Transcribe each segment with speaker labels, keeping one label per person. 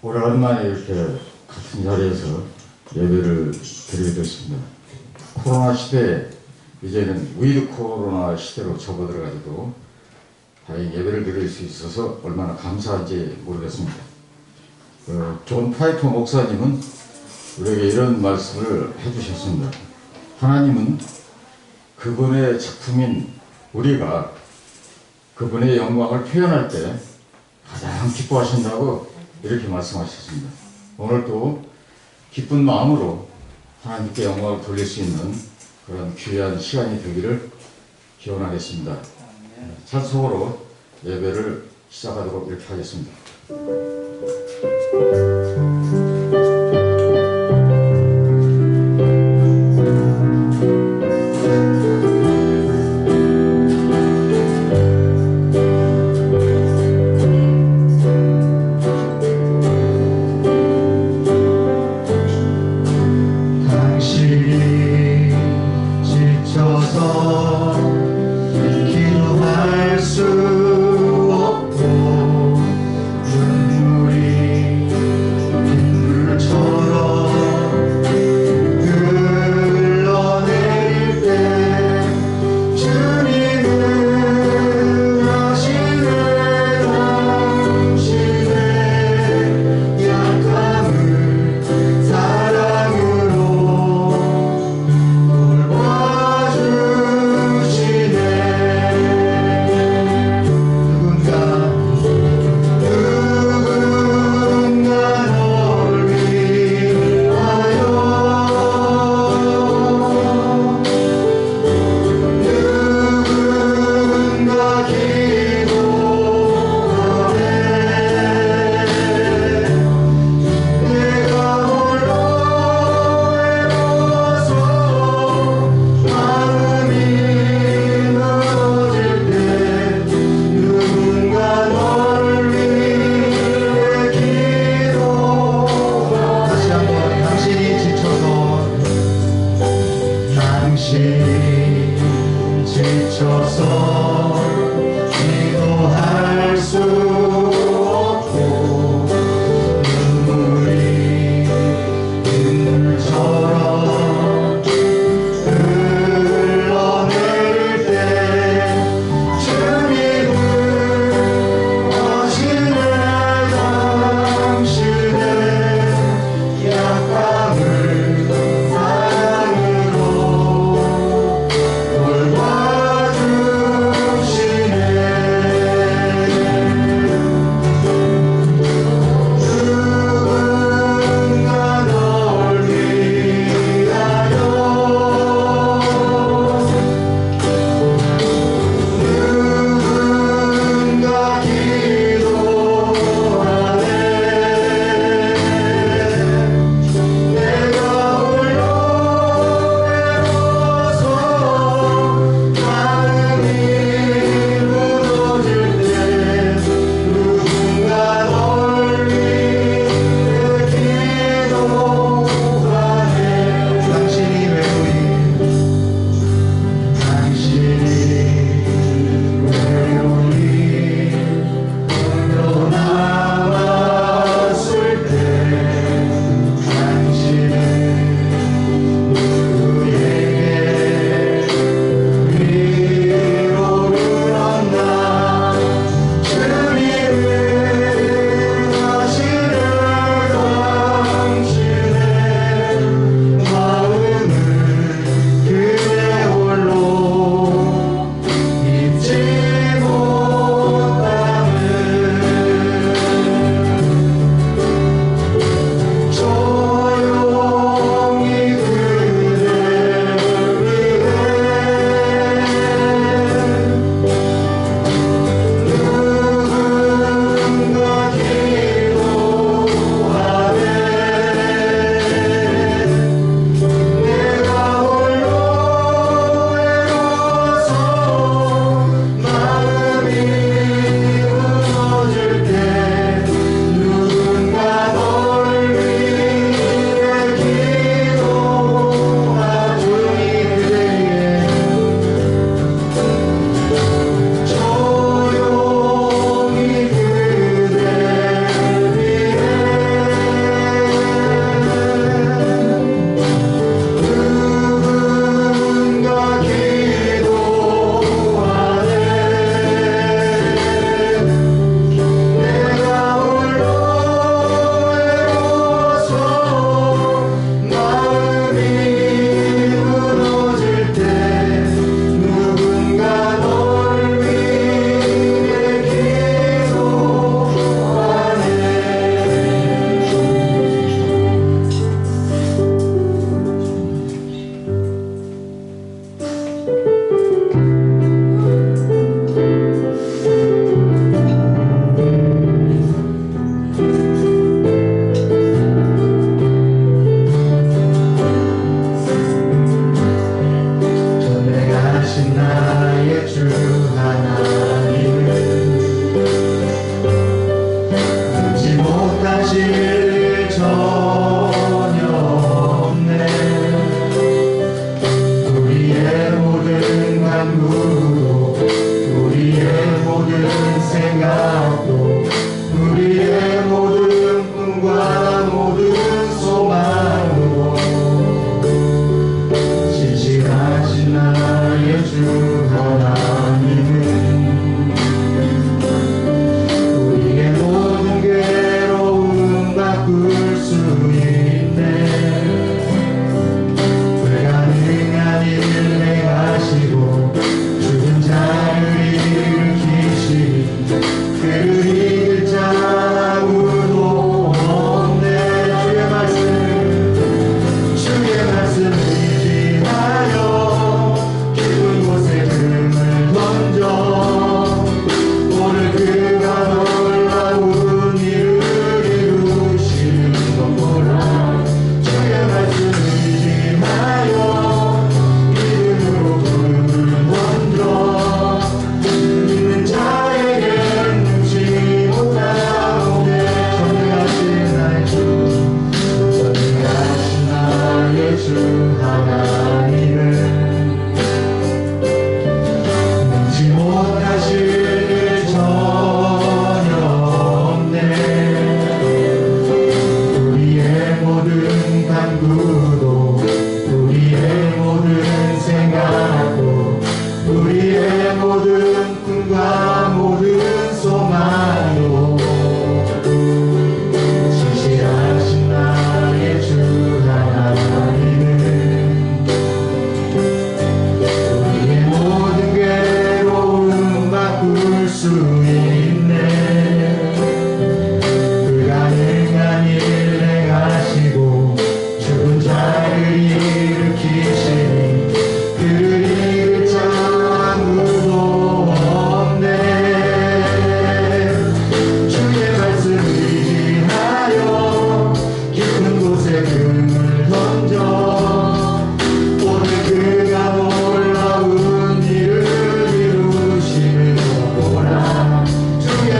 Speaker 1: 오랜만에 이렇게 같은 자리에서 예배를 드리게 됐습니다. 코로나 시대에 이제는 위드 코로나 시대로 접어들어가지고 다행히 예배를 드릴 수 있어서 얼마나 감사한지 모르겠습니다. 존 파이퍼 목사님은 우리에게 이런 말씀을 해주셨습니다. 하나님은 그분의 작품인 우리가 그분의 영광을 표현할 때 가장 기뻐하신다고 이렇게 말씀하셨습니다. 오늘도 기쁜 마음으로 하나님께 영광을 돌릴 수 있는 그런 귀한 시간이 되기를 기원하겠습니다. 찬송으로 예배를 시작하도록 이렇게 하겠습니다.
Speaker 2: 수 없고 눈물이 모든 생각도 우리의 모든 꿈과 모든 소망도 신실하신 나의 주 하나님은 우리의 모든 괴로움 바꿀 수 있네. 불가능한 일 행하시고 죽은 자를 일으키시니 그를 이길 자 아무도 없네. 주의 말씀 의지하여 깊은 곳에 금을 던져 오늘 그가 놀라운 일을 이루시는 것 보라. 주의 말씀 의지하여 믿음으로 금을 던져 믿는 자에겐 눈치 못하오네. 전능하신 나의 주, 전능하신 나의 주 하나님은 능치 못하실 일 전혀 없네. 우리의 모든 간구도 우리의 모든 생각도 우리의 모든 꿈과 모든 소망도 신실하신 나의 주 하나님은 우리의 모든 괴로움 바꿀 수 있네. 불가능한 일 행하시고 죽은 자를 일으키시니 그를 이길 자 아무도 없네. 주의 말씀 의지하여 깊은 곳에 금을 던져 오늘 그가 놀라운 일을 이루시는 것 보라. 주의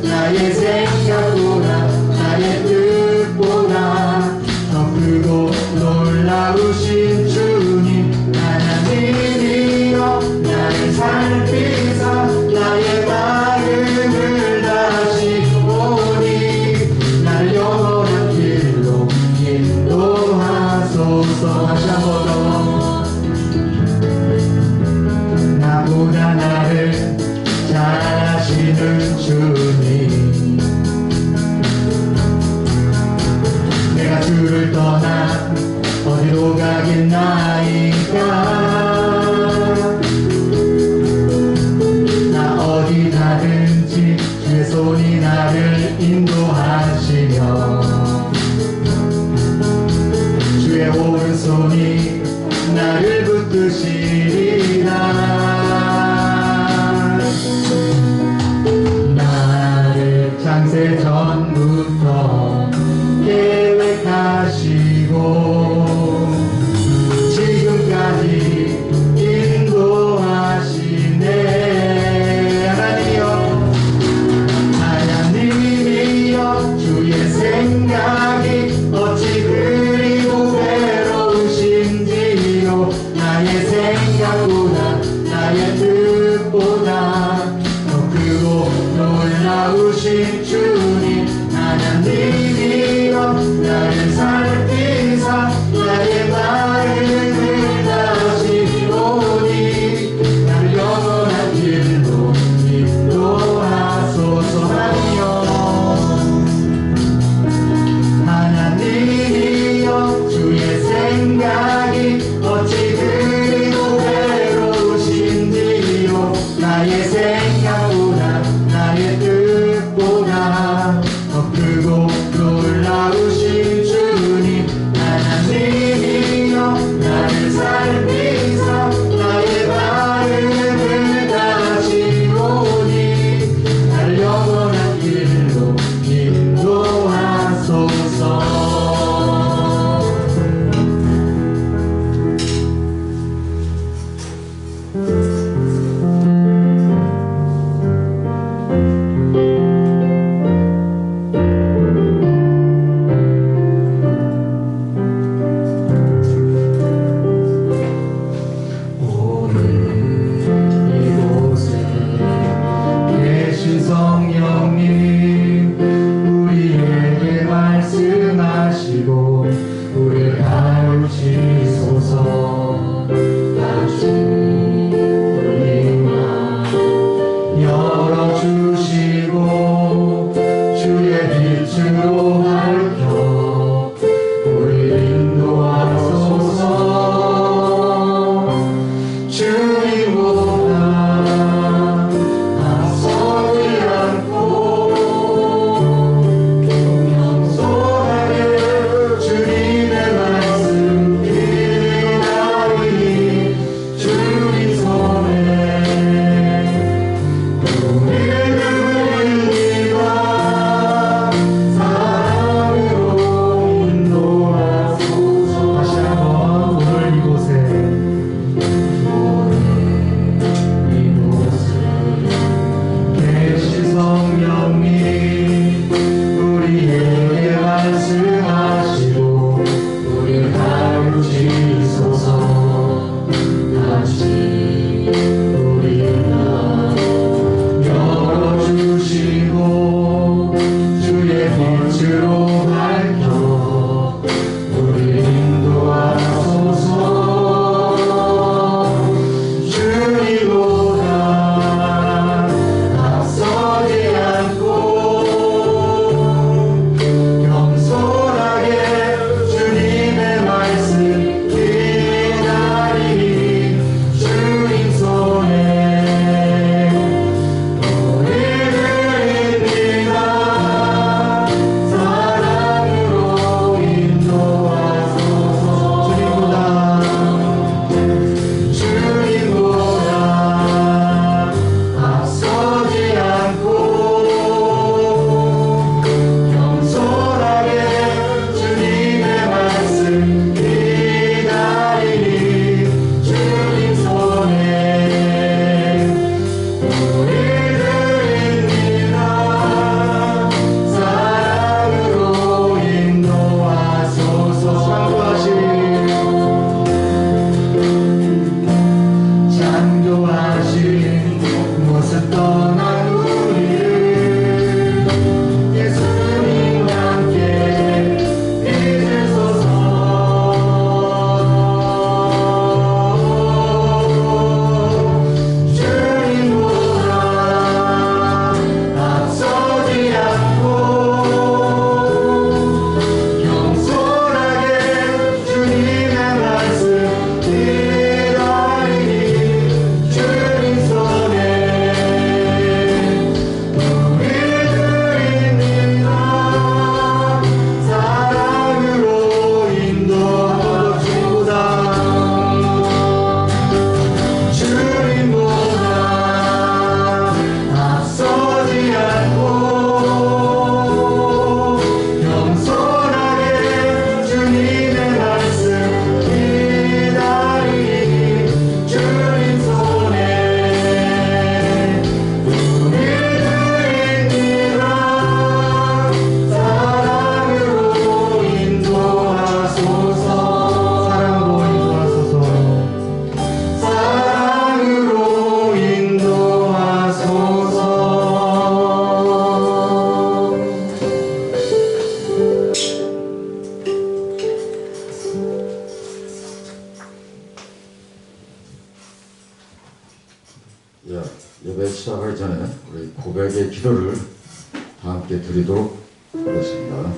Speaker 2: 나의 생각보다 나의 뜻보다 더 크고 놀라우신 주님 하나님이여 나를 살피사 나의 마음을 다시 보니 나를 영원한 길로 인도하소서. 다시 한번 더 나보다 나를 잘 아시는 주님 내가 주를 떠나 어디로 가겠나이까 나 어디 가든지 주의 손이 나를 인도하시며 주의 오른손이 나를 붙드시리라. 나를 창세 전부터 계획하시고 지금까지 인도하시네. 하나님이여 주의 생각이 어찌 그리고 외로우신지요 나의 생각보다 나의 뜻보다 더 크고 놀라우신 주님 하나님이여 나를 살피사 나의 마음을 다시 보니 나를 영원한 길로 인도하소서. 하나님이여 주의 생각이 어찌 그리고 외로우신지요 나의 생각보다 나의 뜻보다 더 크고 놀라
Speaker 1: 예배를 다 함께 드리도록 하겠습니다.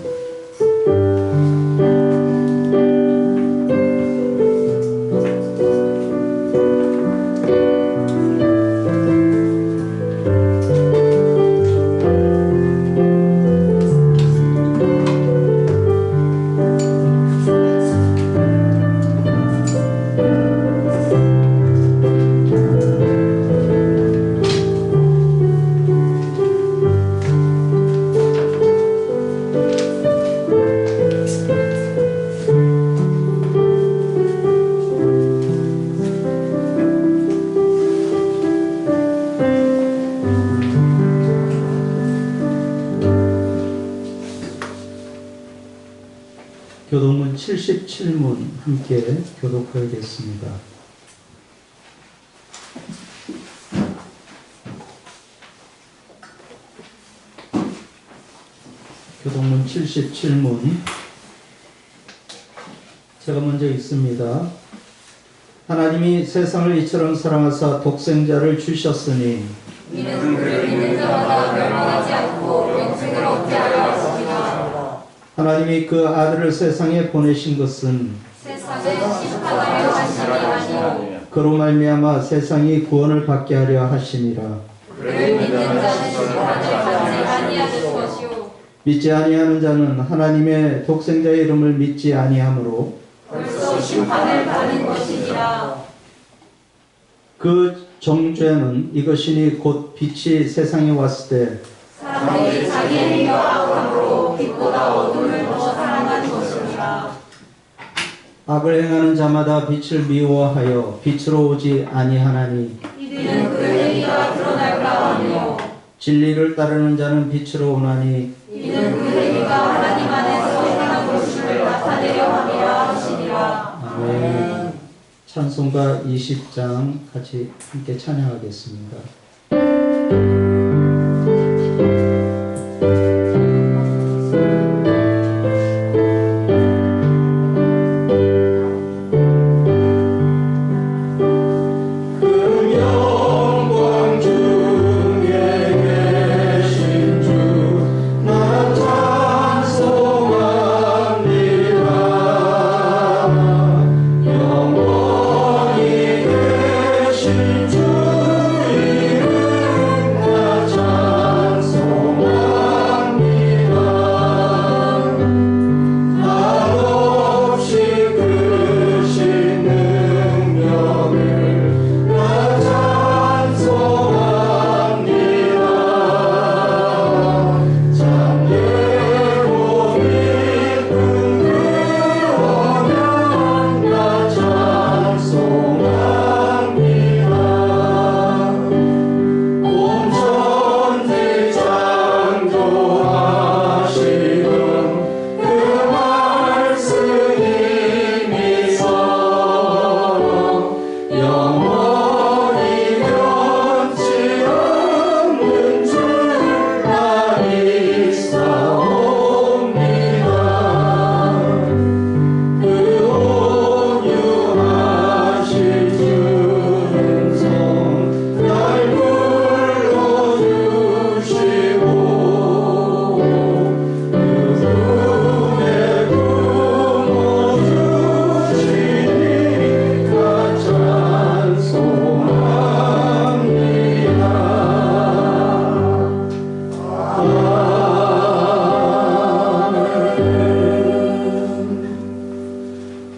Speaker 3: 교도문 77문 함께 교독하겠습니다. 교도문 77문 제가 먼저 읽습니다. 하나님이 세상을 이처럼 사랑하사 독생자를 주셨으니
Speaker 4: 이는 그를 믿는 자마다 멸망하지 않고 영생을 얻게 하려 하시니라.
Speaker 3: 하나님이 그 아들을 세상에 보내신 것은
Speaker 4: 세상을 심판하려 하심이 아니요
Speaker 3: 그로 말미암아 세상이 구원을 받게 하려 하심이라.
Speaker 4: 그를 믿는 자는 심판을 받지 아니하는 것이요
Speaker 3: 믿지 아니하는 자는 하나님의 독생자의 이름을 믿지 아니하므로
Speaker 4: 벌써 심판을 받는 것이니라.
Speaker 3: 그 정죄는 이것이니 곧 빛이 세상에 왔을 때
Speaker 4: 사람들이 자기의 행위가 악함으로 빛보다 어둠을 더 사랑한 것이니라.
Speaker 3: 악을 행하는 자마다 빛을 미워하여 빛으로 오지 아니하나니
Speaker 4: 이는 그 행위가 드러날까 하며
Speaker 3: 진리를 따르는 자는 빛으로 오나니
Speaker 4: 이는 그 행위가 하나님 안에서 행한 것임을 나타내려 함이라 하시니라.
Speaker 3: 아멘. 찬송가 20장 같이 함께 찬양하겠습니다.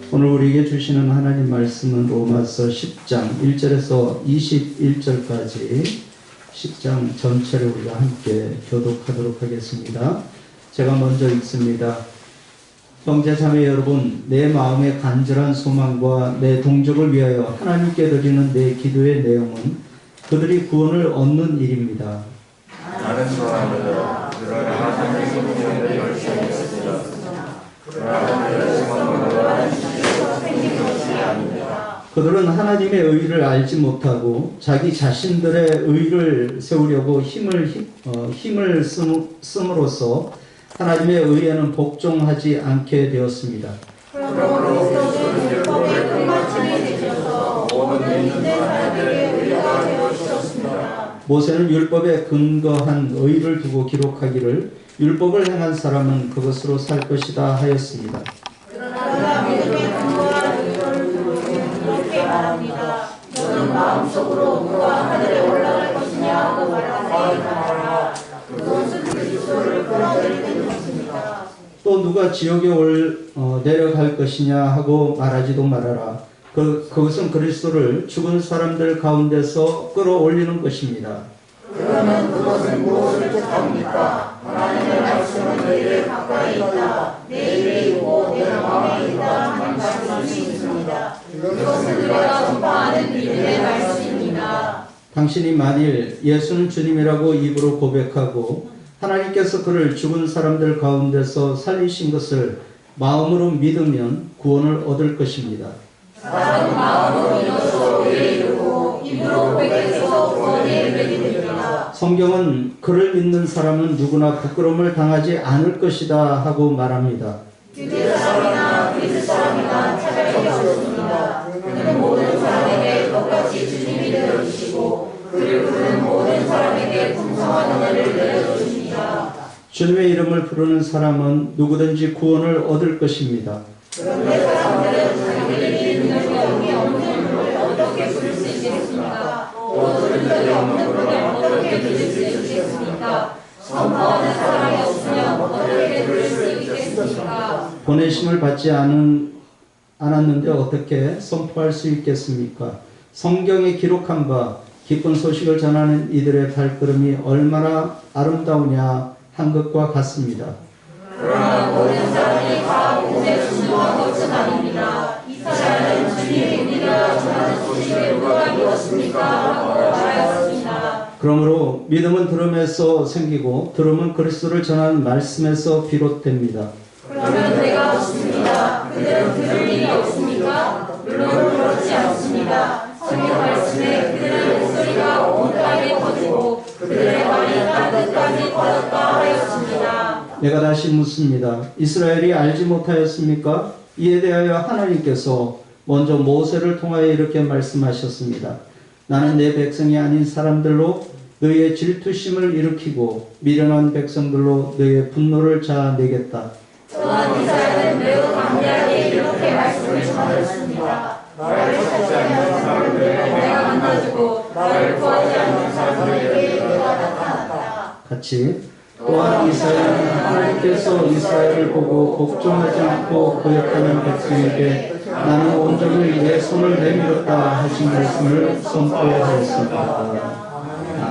Speaker 3: 오늘 우리에게 주시는 하나님 말씀은 로마서 10장 1절에서 21절까지 10장 전체를 우리가 함께 교독하도록 하겠습니다. 제가 먼저 읽습니다. 형제자매 여러분, 내 마음의 간절한 소망과 내 동족을 위하여 하나님께 드리는 내 기도의 내용은 그들이 구원을 얻는 일입니다.
Speaker 2: 나는 소원합니다. 그러나 하나님의 성령의 열심히 있으시라. 그러나 열심한 것과 생긴 것이 아닙니다.
Speaker 3: 그들은 하나님의 의를 알지 못하고 자기 자신들의 의를 세우려고 힘을 씀으로써 하나님의 의에는 복종하지 않게 되었습니다.
Speaker 4: 그러므로 그리스도는 율법의 끝마침이 되셔서 모든 믿는 사람에게 의가 되어 주셨습니다.
Speaker 3: 모세는 율법에 근거한 의를 두고 기록하기를 율법을 행한 사람은 그것으로 살 것이다 하였습니다.
Speaker 4: 그러나 믿음에 근거한 의를 두고 이렇게 말합니다. 너는 마음속으로 누가 하늘에 올라갈 것이냐 하고 말하지 말아라. 그것은 그리스도를 끌어들이는 것입니다.
Speaker 3: 또 누가 지옥에 내려갈 것이냐 하고 말하지도 말아라. 그것은 그리스도를 죽은 사람들 가운데서 끌어올리는 것입니다.
Speaker 4: 그러면 그것은 무엇을 뜻합니까? 하나님의 말씀은 너희를 가까이 있다. 내 입에 있고 내 마음에 있다 하는 말씀이 있습니다. 이것은 우리가 전파하는 믿음의 말씀입니다.
Speaker 3: 당신이 만일 예수는 주님이라고 입으로 고백하고 하나님께서 그를 죽은 사람들 가운데서 살리신 것을 마음으로 믿으면 구원을 얻을 것입니다.
Speaker 4: 사람은 마음으로 믿어서 의에 이르고 입으로 고백해서 구원에 이르리라.
Speaker 3: 성경은 그를 믿는 사람은 누구나 부끄러움을 당하지 않을 것이다 하고 말합니다.
Speaker 4: 유대 사람이나 그리스 사람이나 차별이 없습니다. 그는 모든 사람에게 똑같이 주님이 되어주시고 그를 부르는 모든 사람에게 풍성한 은혜를 내려주십니다.
Speaker 3: 주님의 이름을 부르는 사람은 누구든지 구원을 얻을 것입니다.
Speaker 4: 그런데 사람들은 자기들이 믿는 적이 없는 분을 어떻게 부를 수 있겠습니까? 또 들은 적이 없는 분을 어떻게 믿을 수 있겠습니까? 선포하는 사람이 없으면 어떻게 들을 수 있겠습니까?
Speaker 3: 보내심을 받지 않았는데 어떻게 선포할 수 있겠습니까? 성경에 기록한 바 기쁜 소식을 전하는 이들의 발걸음이 얼마나 아름다우냐 한 것과 같습니다.
Speaker 4: 그러나 모든 사람이 다 복음에 순종한 것은 아닙니다. 이사야는 주님이 우리가 전하는 소식을 누가 믿었습니까? 하고 말하였습니다.
Speaker 3: 그러므로 믿음은 들음에서 생기고 들음은 그리스도를 전하는 말씀에서 비롯됩니다.
Speaker 4: 그러면 내가 묻습니다. 그들은 들을 일이 없습니까? 물론 그렇지 않습니다. 성경 말씀에 그들의 목소리가 온 땅에 퍼지고 그들의 말이 땅끝까지 퍼졌다 하였습니다.
Speaker 3: 내가 다시 묻습니다. 이스라엘이 알지 못하였습니까? 이에 대하여 하나님께서 먼저 모세를 통하여 이렇게 말씀하셨습니다. 나는 내 백성이 아닌 사람들로 너희의 질투심을 일으키고 미련한 백성들로 너희의 분노를 자아내겠다.
Speaker 4: 또한 이사야는 매우 강대하게 이렇게 말씀을 전하였습니다. 나를 찾지 않는 사람들에게 내가 만나주고 나를 구하지 않는 사람들에게 내가 나타났다.
Speaker 3: 같이 또한 이사야는 하나님께서 이스라엘을 보고 복종하지 않고 거역하는 백성에게 나는 온전히 내 손을 내밀었다 하신 말씀을 선포하였습니다.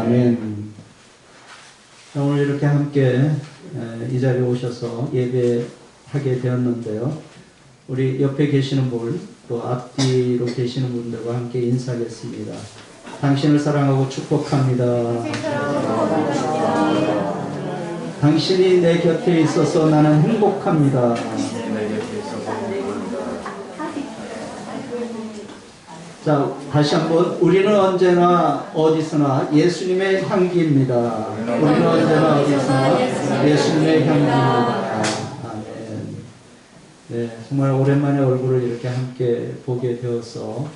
Speaker 3: 아멘. 오늘 이렇게 함께 이 자리에 오셔서 예배하게 되었는데요. 우리 옆에 계시는 분, 또 앞뒤로 계시는 분들과 함께 인사하겠습니다. 당신을 사랑하고 축복합니다. 당신이 내 곁에 있어서 나는 행복합니다. 자, 다시 한번 우리는 언제나 어디서나 예수님의 향기입니다. 우리는 언제나 어디서나 예수님의 향기입니다. 아멘. 네, 정말 오랜만에 얼굴을 이렇게 함께 보게 되어서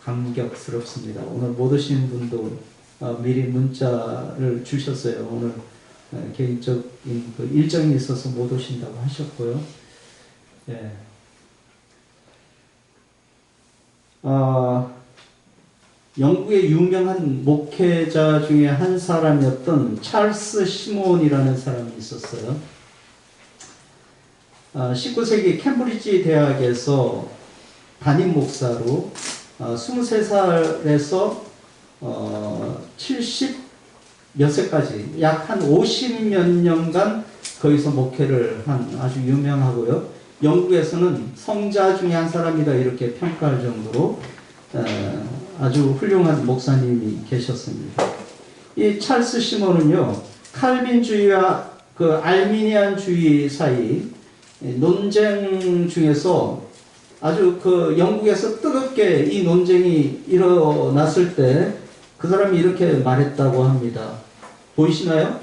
Speaker 3: 감격스럽습니다. 오늘 못 오신 분도 미리 문자를 주셨어요. 오늘 개인적인 그 일정이 있어서 못 오신다고 하셨고요. 네. 영국의 유명한 목회자 중에 한 사람이었던 찰스 시몬이라는 사람이 있었어요. 19세기 캠브리지 대학에서 담임 목사로 23살에서 70 몇 세까지 약 한 50몇 년간 거기서 목회를 한 아주 유명하고요. 영국에서는 성자 중에 한 사람이다 이렇게 평가할 정도로 아주 훌륭한 목사님이 계셨습니다. 이 찰스 시몬은요, 칼빈주의와 그 알미니안주의 사이 논쟁 중에서 아주 그 영국에서 뜨겁게 이 논쟁이 일어났을 때 그 사람이 이렇게 말했다고 합니다. 보이시나요?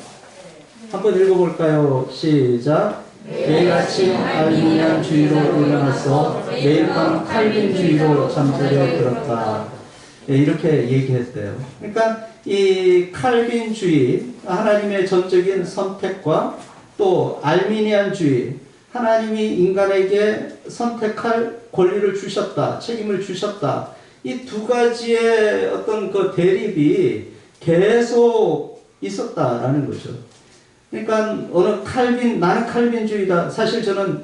Speaker 3: 한번 읽어볼까요? 시작. 매일 아침 알미니안주의로 일어나서 매일 밤 칼빈주의로 잠들어 들었다. 이렇게 얘기했대요. 그러니까 이 칼빈주의, 하나님의 전적인 선택과 또 알미니안주의, 하나님이 인간에게 선택할 권리를 주셨다, 책임을 주셨다. 이 두 가지의 어떤 그 대립이 계속 있었다라는 거죠. 그러니까 나는 칼빈주의다. 사실 저는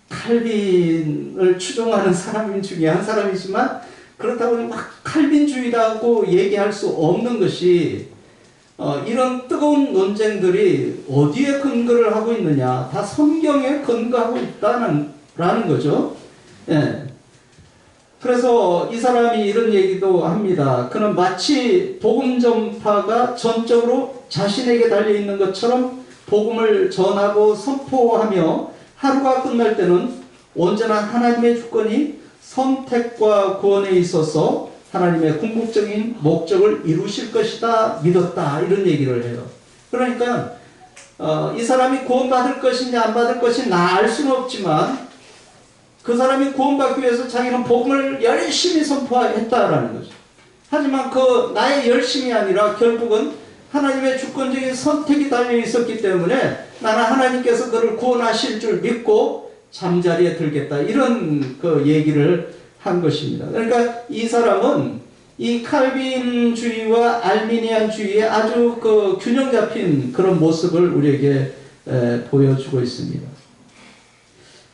Speaker 3: 칼빈을 추종하는 사람 중에 한 사람이지만 그렇다고 막 칼빈주의라고 얘기할 수 없는 것이 이런 뜨거운 논쟁들이 어디에 근거를 하고 있느냐, 다 성경에 근거하고 있다는 거죠. 예. 그래서 이 사람이 이런 얘기도 합니다. 그는 마치 복음 전파가 전적으로 자신에게 달려있는 것처럼 복음을 전하고 선포하며 하루가 끝날 때는 언제나 하나님의 주권이 선택과 구원에 있어서 하나님의 궁극적인 목적을 이루실 것이다 믿었다, 이런 얘기를 해요. 그러니까 이 사람이 구원받을 것이냐 안 받을 것이냐 알 수는 없지만 그 사람이 구원받기 위해서 자기는 복음을 열심히 선포했다라는 거죠. 하지만 그 나의 열심이 아니라 결국은 하나님의 주권적인 선택이 달려 있었기 때문에 나는 하나님께서 그를 구원하실 줄 믿고 잠자리에 들겠다, 이런 그 얘기를 한 것입니다. 그러니까 이 사람은 이 칼빈주의와 알미니안주의의 아주 그 균형 잡힌 그런 모습을 우리에게 보여주고 있습니다.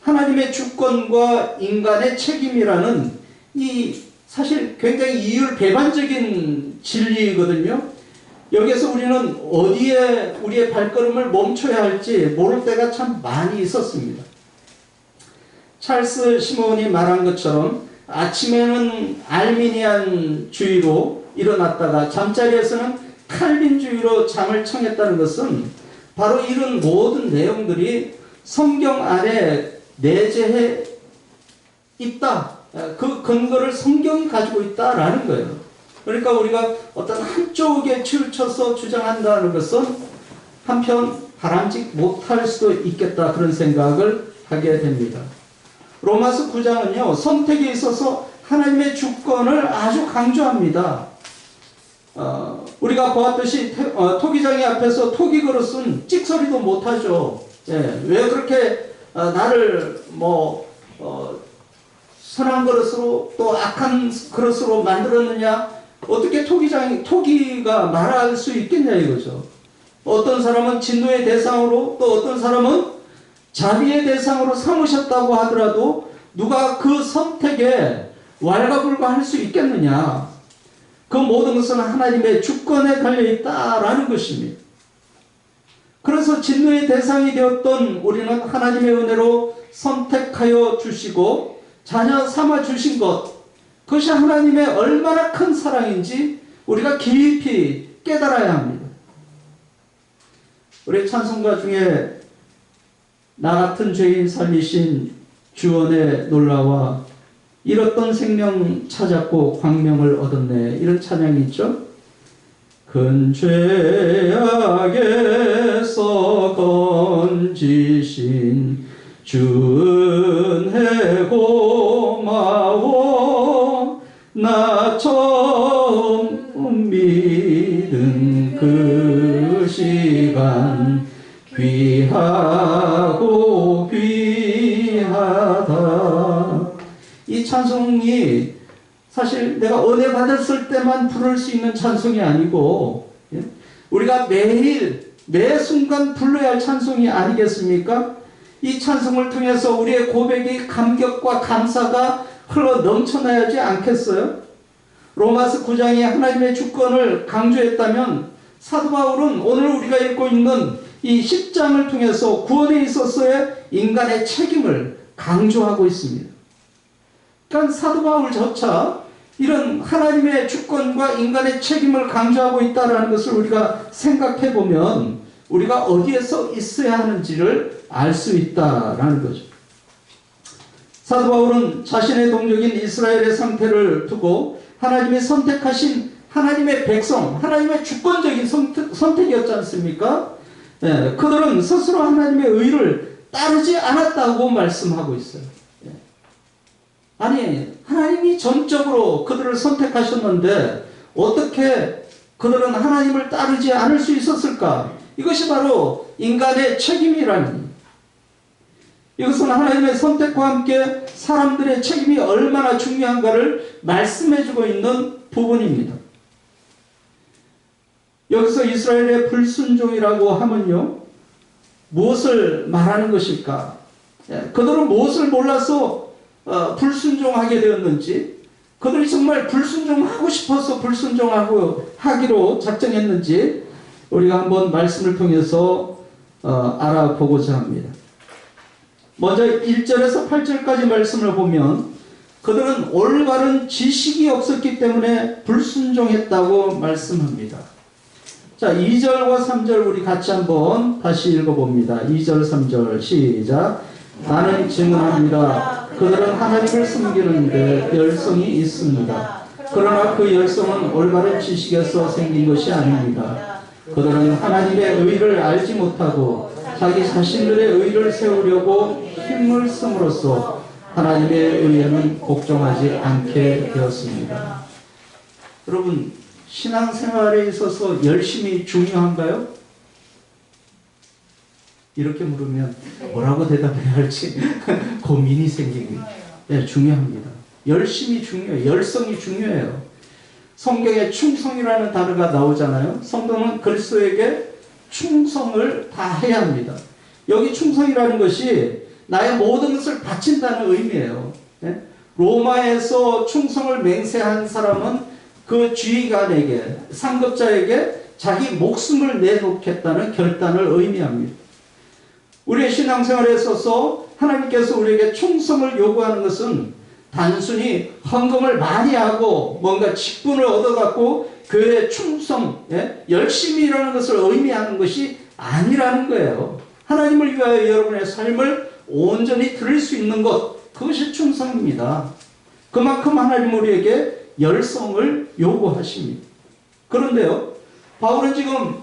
Speaker 3: 하나님의 주권과 인간의 책임이라는 이 사실 굉장히 이율배반적인 진리이거든요. 여기에서 우리는 어디에 우리의 발걸음을 멈춰야 할지 모를 때가 참 많이 있었습니다. 찰스 시몬이 말한 것처럼 아침에는 알미니안주의로 일어났다가 잠자리에서는 칼빈주의로 잠을 청했다는 것은 바로 이런 모든 내용들이 성경 안에 내재해 있다. 그 근거를 성경이 가지고 있다라는 거예요. 그러니까 우리가 어떤 한쪽에 치우쳐서 주장한다는 것은 한편 바람직 못할 수도 있겠다, 그런 생각을 하게 됩니다. 로마서 9장은요, 선택에 있어서 하나님의 주권을 아주 강조합니다. 우리가 보았듯이 토기장이 앞에서 토기 그릇은 찍소리도 못하죠. 예, 왜 그렇게 나를 선한 그릇으로 또 악한 그릇으로 만들었느냐, 어떻게 토기가 말할 수 있겠냐 이거죠. 어떤 사람은 진노의 대상으로, 또 어떤 사람은 자비의 대상으로 삼으셨다고 하더라도 누가 그 선택에 왈가불가할 수 있겠느냐. 그 모든 것은 하나님의 주권에 달려있다라는 것입니다. 그래서 진노의 대상이 되었던 우리는 하나님의 은혜로 선택하여 주시고 자녀 삼아 주신 것, 그것이 하나님의 얼마나 큰 사랑인지 우리가 깊이 깨달아야 합니다. 우리 찬송가 중에 나 같은 죄인 살리신 주원의 놀라와 잃었던 생명 찾았고 광명을 얻었네, 이런 찬양이 있죠. 큰 죄악에서 건지신 주 은혜 고마워, 나 처음 믿은 그 시간 귀하고 귀하다. 이 찬송이 사실 내가 은혜 받았을 때만 부를 수 있는 찬송이 아니고, 우리가 매 순간 불러야 할 찬송이 아니겠습니까? 이 찬송을 통해서 우리의 고백이 감격과 감사가 흘러 넘쳐나야지 않겠어요? 로마서 9장이 하나님의 주권을 강조했다면 사도 바울은 오늘 우리가 읽고 있는 이 10장을 통해서 구원에 있어서의 인간의 책임을 강조하고 있습니다. 그러니까 사도 바울조차 이런 하나님의 주권과 인간의 책임을 강조하고 있다는 것을 우리가 생각해 보면 우리가 어디에서 있어야 하는지를 알 수 있다라는 거죠. 사도 바울은 자신의 동족인 이스라엘의 상태를 두고 하나님이 선택하신 하나님의 백성, 하나님의 주권적인 선택이었지 않습니까? 예, 그들은 스스로 하나님의 의를 따르지 않았다고 말씀하고 있어요. 예. 아니, 하나님이 전적으로 그들을 선택하셨는데 어떻게 그들은 하나님을 따르지 않을 수 있었을까? 이것이 바로 인간의 책임이라니. 이것은 하나님의 선택과 함께 사람들의 책임이 얼마나 중요한가를 말씀해주고 있는 부분입니다. 여기서 이스라엘의 불순종이라고 하면요, 무엇을 말하는 것일까? 그들은 무엇을 몰라서 불순종하게 되었는지, 그들이 정말 불순종하고 싶어서 하기로 작정했는지 우리가 한번 말씀을 통해서 알아보고자 합니다. 먼저 1절에서 8절까지 말씀을 보면 그들은 올바른 지식이 없었기 때문에 불순종했다고 말씀합니다. 자, 2절과 3절 우리 같이 한번 다시 읽어봅니다. 2절 3절 시작. 나는 증언합니다. 그들은 하나님을 섬기는데 열성이 있습니다. 그러나 그 열성은 올바른 지식에서 생긴 것이 아닙니다. 그들은 하나님의 의를 알지 못하고 자기 자신들의 의를 세우려고 힘을 쓰므로써 하나님의 의에는 복종하지 않게 되었습니다. 여러분, 신앙생활에 있어서 열심히 중요한가요? 이렇게 물으면 뭐라고 대답해야 할지 고민이 생깁니다. 네, 중요합니다. 열심히 중요해요. 열성이 중요해요. 성경에 충성이라는 단어가 나오잖아요. 성도는 그리스도에게 충성을 다해야 합니다. 여기 충성이라는 것이 나의 모든 것을 바친다는 의미예요. 네? 로마에서 충성을 맹세한 사람은 그 지휘관에게, 상급자에게 자기 목숨을 내놓겠다는 결단을 의미합니다. 우리의 신앙생활에 있어서 하나님께서 우리에게 충성을 요구하는 것은 단순히 헌금을 많이 하고 뭔가 직분을 얻어갖고 교회에 충성, 열심히 일하는 것을 의미하는 것이 아니라는 거예요. 하나님을 위하여 여러분의 삶을 온전히 드릴 수 있는 것, 그것이 충성입니다. 그만큼 하나님 우리에게 열성을 요구하십니다. 그런데요, 바울은 지금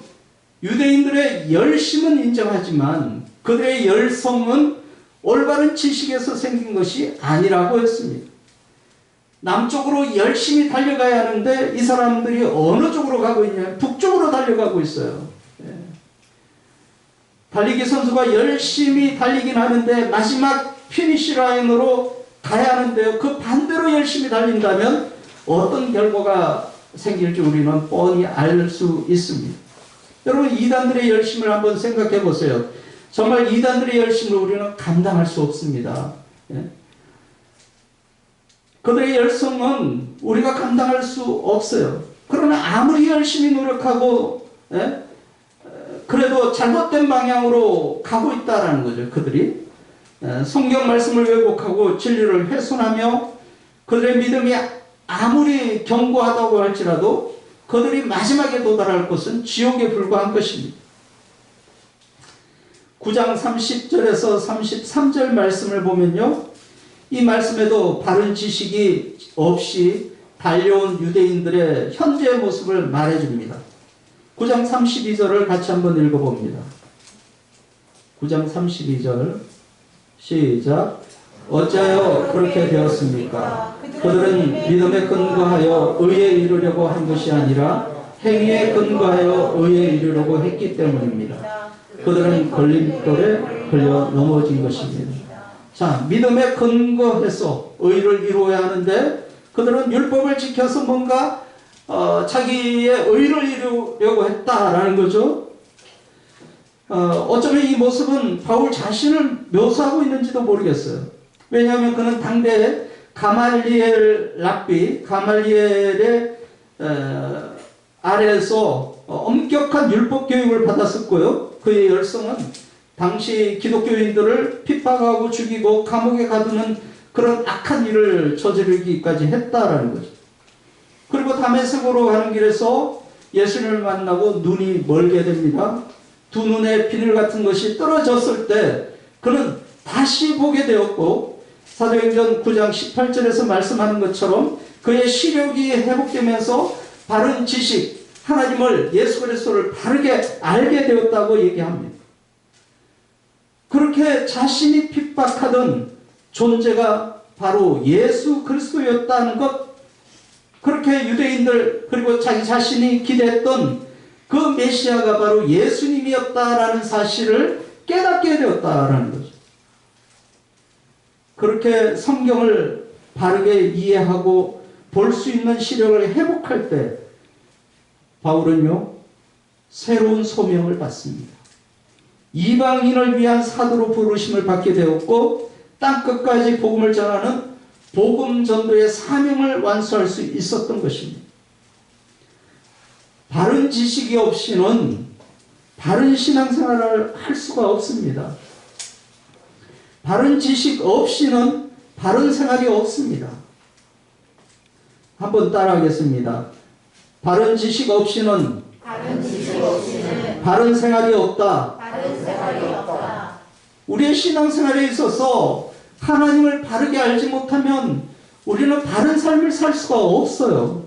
Speaker 3: 유대인들의 열심은 인정하지만 그들의 열성은 올바른 지식에서 생긴 것이 아니라고 했습니다. 남쪽으로 열심히 달려가야 하는데 이 사람들이 어느 쪽으로 가고 있냐? 북쪽으로 달려가고 있어요. 달리기 선수가 열심히 달리긴 하는데 마지막 피니시 라인으로 가야 하는데요, 그 반대로 열심히 달린다면 어떤 결과가 생길지 우리는 뻔히 알 수 있습니다. 여러분, 이단들의 열심을 한번 생각해 보세요. 정말 이단들의 열심을 우리는 감당할 수 없습니다. 그들의 열성은 우리가 감당할 수 없어요. 그러나 아무리 열심히 노력하고 그래도 잘못된 방향으로 가고 있다라는 거죠. 그들이 성경 말씀을 왜곡하고 진리를 훼손하며 그들의 믿음이 아무리 견고하다고 할지라도 그들이 마지막에 도달할 것은 지옥에 불과한 것입니다. 9장 30절에서 33절 말씀을 보면요, 이 말씀에도 바른 지식이 없이 달려온 유대인들의 현재의 모습을 말해줍니다. 9장 32절을 같이 한번 읽어봅니다. 9장 32절 시작. 어찌하여 그렇게 되었습니까? 그들은 믿음에 근거하여 의에 이르려고 한 것이 아니라 행위에 근거하여 의에 이르려고 했기 때문입니다. 그들은 걸림돌에 걸려 넘어진 것입니다. 자, 믿음에 근거해서 의를 이루어야 하는데 그들은 율법을 지켜서 뭔가 자기의 의를 이루려고 했다라는 거죠. 어쩌면 이 모습은 바울 자신을 묘사하고 있는지도 모르겠어요. 왜냐하면 그는 당대에 가말리엘 랍비, 가말리엘의 아래에서 엄격한 율법 교육을 받았었고요. 그의 열성은 당시 기독교인들을 핍박하고 죽이고 감옥에 가두는 그런 악한 일을 저지르기까지 했다라는 거죠. 그리고 다메섹으로 가는 길에서 예수님을 만나고 눈이 멀게 됩니다. 두 눈에 비늘 같은 것이 떨어졌을 때 그는 다시 보게 되었고, 사도행전 9장 18절에서 말씀하는 것처럼 그의 시력이 회복되면서 바른 지식, 하나님을, 예수 그리스도를 바르게 알게 되었다고 얘기합니다. 그렇게 자신이 핍박하던 존재가 바로 예수 그리스도였다는 것, 그렇게 유대인들 그리고 자기 자신이 기대했던 그 메시아가 바로 예수님이었다라는 사실을 깨닫게 되었다라는 거죠. 그렇게 성경을 바르게 이해하고 볼 수 있는 시력을 회복할 때 바울은요, 새로운 소명을 받습니다. 이방인을 위한 사도로 부르심을 받게 되었고 땅끝까지 복음을 전하는 복음 전도의 사명을 완수할 수 있었던 것입니다. 바른 지식이 없이는 바른 신앙생활을 할 수가 없습니다. 바른 지식 없이는 바른 생활이 없습니다. 한번 따라하겠습니다. 바른 지식 없이는 바른 생활이 없다. 우리의 신앙생활에 있어서 하나님을 바르게 알지 못하면 우리는 바른 삶을 살 수가 없어요.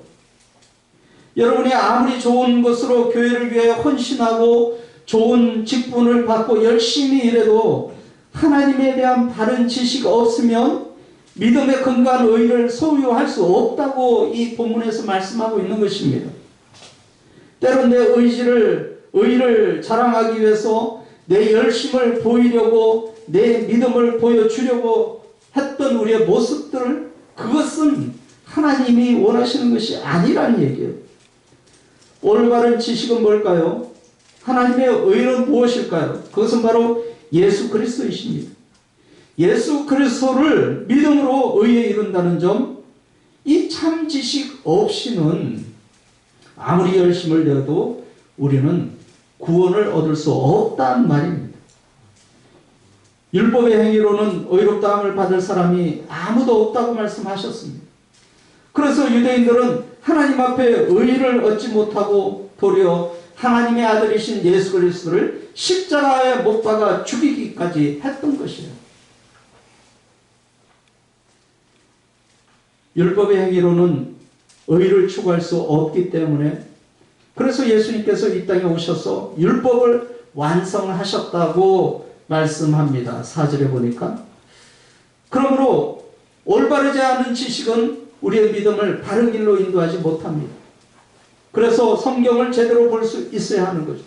Speaker 3: 여러분이 아무리 좋은 것으로 교회를 위해 헌신하고 좋은 직분을 받고 열심히 일해도 하나님에 대한 바른 지식이 없으면 믿음의 근거한 의를 소유할 수 없다고 이 본문에서 말씀하고 있는 것입니다. 때론 내 의를 자랑하기 위해서 내 열심을 보이려고 내 믿음을 보여주려고 했던 우리의 모습들, 그것은 하나님이 원하시는 것이 아니라는 얘기예요. 올바른 지식은 뭘까요? 하나님의 의는 무엇일까요? 그것은 바로 예수 그리스도이십니다. 예수 그리스도를 믿음으로 의에 이른다는 점, 이 참 지식 없이는 아무리 열심을 내어도 우리는 구원을 얻을 수 없다는 말입니다. 율법의 행위로는 의롭다함을 받을 사람이 아무도 없다고 말씀하셨습니다. 그래서 유대인들은 하나님 앞에 의를 얻지 못하고 도리어 하나님의 아들이신 예수 그리스도를 십자가에 못 박아 죽이기까지 했던 것이에요. 율법의 행위로는 의를 추구할 수 없기 때문에, 그래서 예수님께서 이 땅에 오셔서 율법을 완성하셨다고 말씀합니다. 4절에 보니까. 그러므로 올바르지 않은 지식은 우리의 믿음을 바른 길로 인도하지 못합니다. 그래서 성경을 제대로 볼 수 있어야 하는 거죠.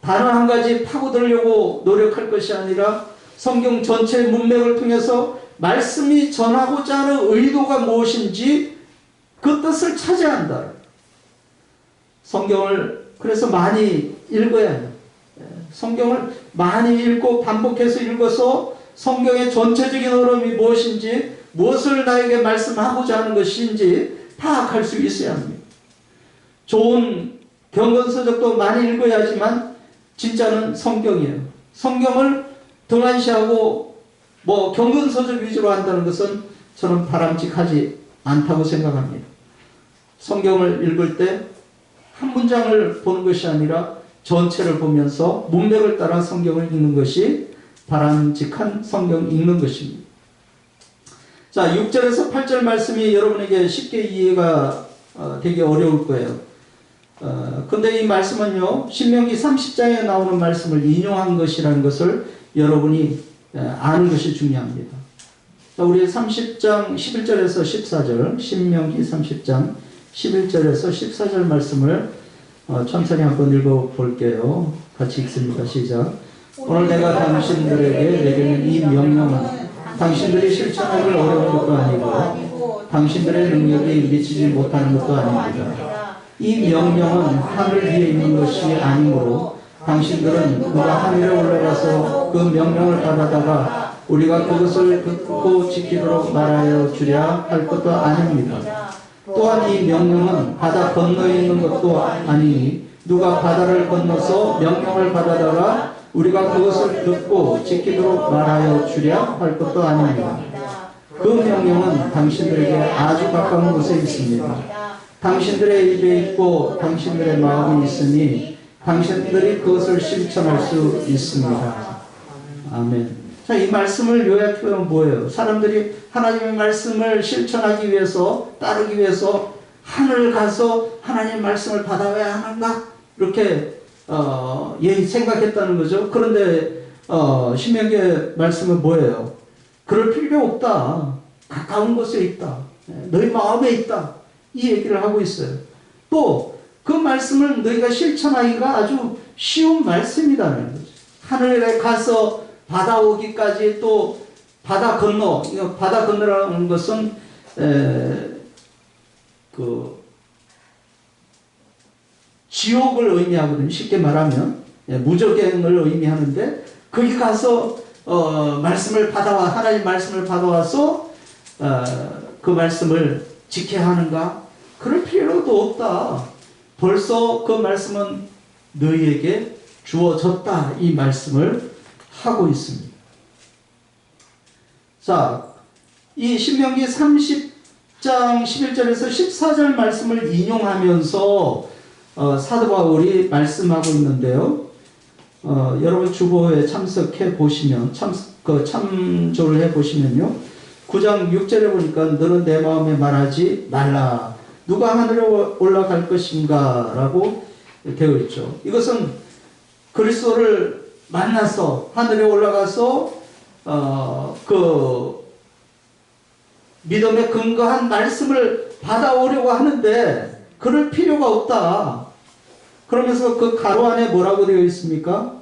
Speaker 3: 단어 한 가지 파고들려고 노력할 것이 아니라 성경 전체의 문맥을 통해서 말씀이 전하고자 하는 의도가 무엇인지 그 뜻을 찾아야 한다. 성경을 그래서 많이 읽어야 해요. 성경을 많이 읽고 반복해서 읽어서 성경의 전체적인 흐름이 무엇인지, 무엇을 나에게 말씀하고자 하는 것인지 파악할 수 있어야 합니다. 좋은 경건서적도 많이 읽어야 하지만 진짜는 성경이에요. 성경을 등한시하고 경건서적 위주로 한다는 것은 저는 바람직하지 않다고 생각합니다. 성경을 읽을 때 한 문장을 보는 것이 아니라 전체를 보면서 문맥을 따라 성경을 읽는 것이 바람직한 성경 읽는 것입니다. 자, 6절에서 8절 말씀이 여러분에게 쉽게 이해가 되기 어려울 거예요. 근데 이 말씀은요, 신명기 30장에 나오는 말씀을 인용한 것이라는 것을 여러분이 아는 것이 중요합니다. 자, 우리 30장 11절에서 14절, 신명기 30장 11절에서 14절 말씀을 천천히 한번 읽어볼게요. 같이 읽습니다. 시작. 오늘 내가 당신들에게 내리는 이 명령은 당신들이 실천하기 어려운 것도 아니고 당신들의 능력이 미치지 못하는 것도 아닙니다. 이 명령은 하늘 위에 있는 것이 아니므로 당신들은 누가 하늘에 올라가서 그 명령을 받아다가 우리가 그것을 듣고 지키도록 말하여 주랴 할 것도 아닙니다. 또한 이 명령은 바다 건너에 있는 것도 아니니 누가 바다를 건너서 명령을 받아다가 우리가 그것을 듣고 지키도록 말하여 주랴 할 것도 아닙니다. 그 명령은 당신들에게 아주 가까운 곳에 있습니다. 당신들의 입에 있고 당신들의 마음에 있으니 당신들이 그것을 실천할 수 있습니다. 아멘. 자, 이 말씀을 요약하면 뭐예요? 사람들이 하나님의 말씀을 실천하기 위해서, 따르기 위해서 하늘 가서 하나님의 말씀을 받아야 하는가? 이렇게 생각했다는 거죠. 그런데 신명기의 말씀은 뭐예요? 그럴 필요 없다. 가까운 곳에 있다. 너희 마음에 있다. 이 얘기를 하고 있어요. 또 그 말씀을 너희가 실천하기가 아주 쉬운 말씀이라는 거죠. 하늘에 가서 받아오기까지, 또 바다 건너, 바다 건너라는 것은 지옥을 의미하거든요. 쉽게 말하면 무저갱을 의미하는데, 거기 가서 말씀을 받아와, 하나님 말씀을 받아와서 그 말씀을 지켜야 하는가? 그럴 필요도 없다. 벌써 그 말씀은 너희에게 주어졌다. 이 말씀을 하고 있습니다. 자, 이 신명기 30장 11절에서 14절 말씀을 인용하면서 사도 바울이 말씀하고 있는데요. 여러분 주보에 참석해 보시면, 참조를 해 보시면요. 9장 6절에 보니까 너는 내 마음에 말하지 말라. 누가 하늘에 올라갈 것인가? 라고 되어 있죠. 이것은 그리스도를 만나서 하늘에 올라가서 그 믿음에 근거한 말씀을 받아오려고 하는데 그럴 필요가 없다. 그러면서 그 가로 안에 뭐라고 되어 있습니까?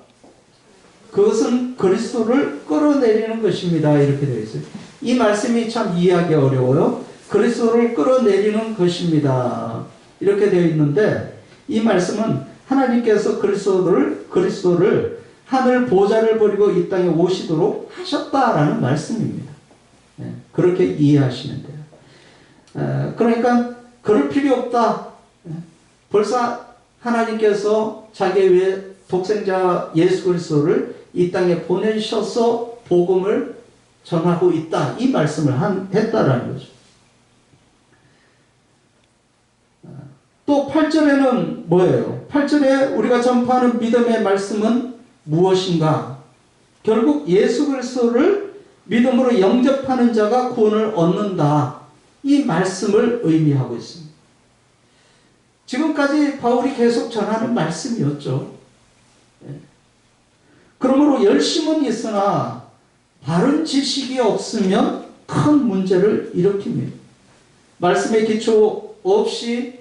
Speaker 3: 그것은 그리스도를 끌어내리는 것입니다. 이렇게 되어 있어요. 이 말씀이 참 이해하기 어려워요. 그리스도를 끌어내리는 것입니다. 이렇게 되어 있는데, 이 말씀은 하나님께서 그리스도를 하늘 보좌를 버리고 이 땅에 오시도록 하셨다라는 말씀입니다. 그렇게 이해하시면 돼요. 그러니까 그럴 필요 없다. 벌써 하나님께서 자기 위해 독생자 예수 그리스도를 이 땅에 보내셔서 복음을 전하고 있다. 이 말씀을 했다라는 거죠. 또 8절에는 뭐예요? 8절에 우리가 전파하는 믿음의 말씀은 무엇인가? 결국 예수 그리스도를 믿음으로 영접하는 자가 구원을 얻는다. 이 말씀을 의미하고 있습니다. 지금까지 바울이 계속 전하는 말씀이었죠. 그러므로 열심은 있으나 바른 지식이 없으면 큰 문제를 일으킵니다. 말씀의 기초 없이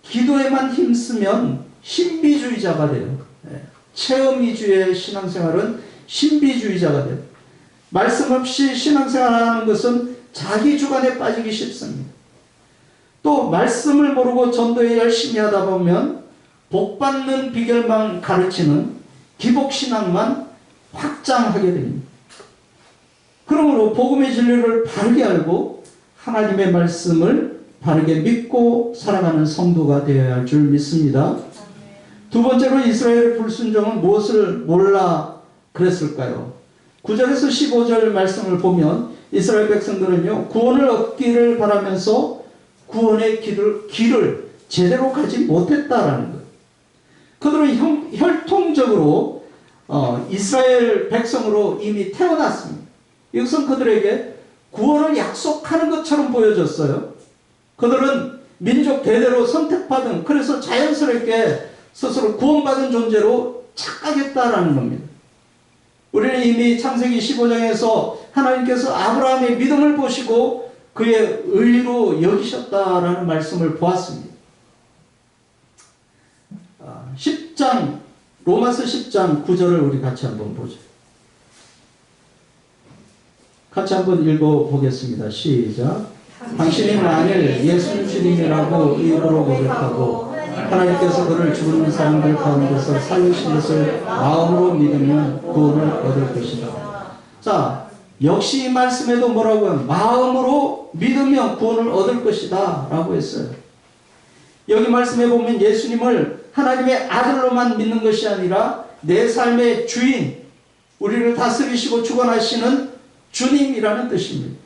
Speaker 3: 기도에만 힘쓰면 신비주의자가 돼요. 체험 위주의 신앙생활은 신비주의자가 돼요. 말씀 없이 신앙생활하는 것은 자기 주관에 빠지기 쉽습니다. 또 말씀을 모르고 전도에 열심히 하다 보면 복받는 비결만 가르치는 기복신앙만 확장하게 됩니다. 그러므로 복음의 진리를 바르게 알고 하나님의 말씀을 바르게 믿고 살아가는 성도가 되어야 할 줄 믿습니다. 두 번째로 이스라엘의 불순종은 무엇을 몰라 그랬을까요? 9절에서 15절 말씀을 보면 이스라엘 백성들은요, 구원을 얻기를 바라면서 구원의 길을 제대로 가지 못했다라는 거예요. 그들은 혈통적으로 이스라엘 백성으로 이미 태어났습니다. 이것은 그들에게 구원을 약속하는 것처럼 보여졌어요. 그들은 민족 대대로 선택받은, 그래서 자연스럽게 스스로 구원받은 존재로 착각했다라는 겁니다. 우리는 이미 창세기 15장에서 하나님께서 아브라함의 믿음을 보시고 그의 의로 여기셨다라는 말씀을 보았습니다. 10장, 로마서 10장 9절을 우리 같이 한번 보죠. 같이 한번 읽어보겠습니다. 시작. 당신이 만일 예수님 주님이라고 입으로 고백하고 하나님께서 그를 죽은 사람들 가운데서 살리신 것을 마음으로 믿으면 구원을 얻을 것이다. 자, 역시 이 말씀에도 뭐라고 하면 마음으로 믿으면 구원을 얻을 것이다 라고 했어요. 여기 말씀에 보면 예수님을 하나님의 아들로만 믿는 것이 아니라 내 삶의 주인, 우리를 다스리시고 주관하시는 주님이라는 뜻입니다.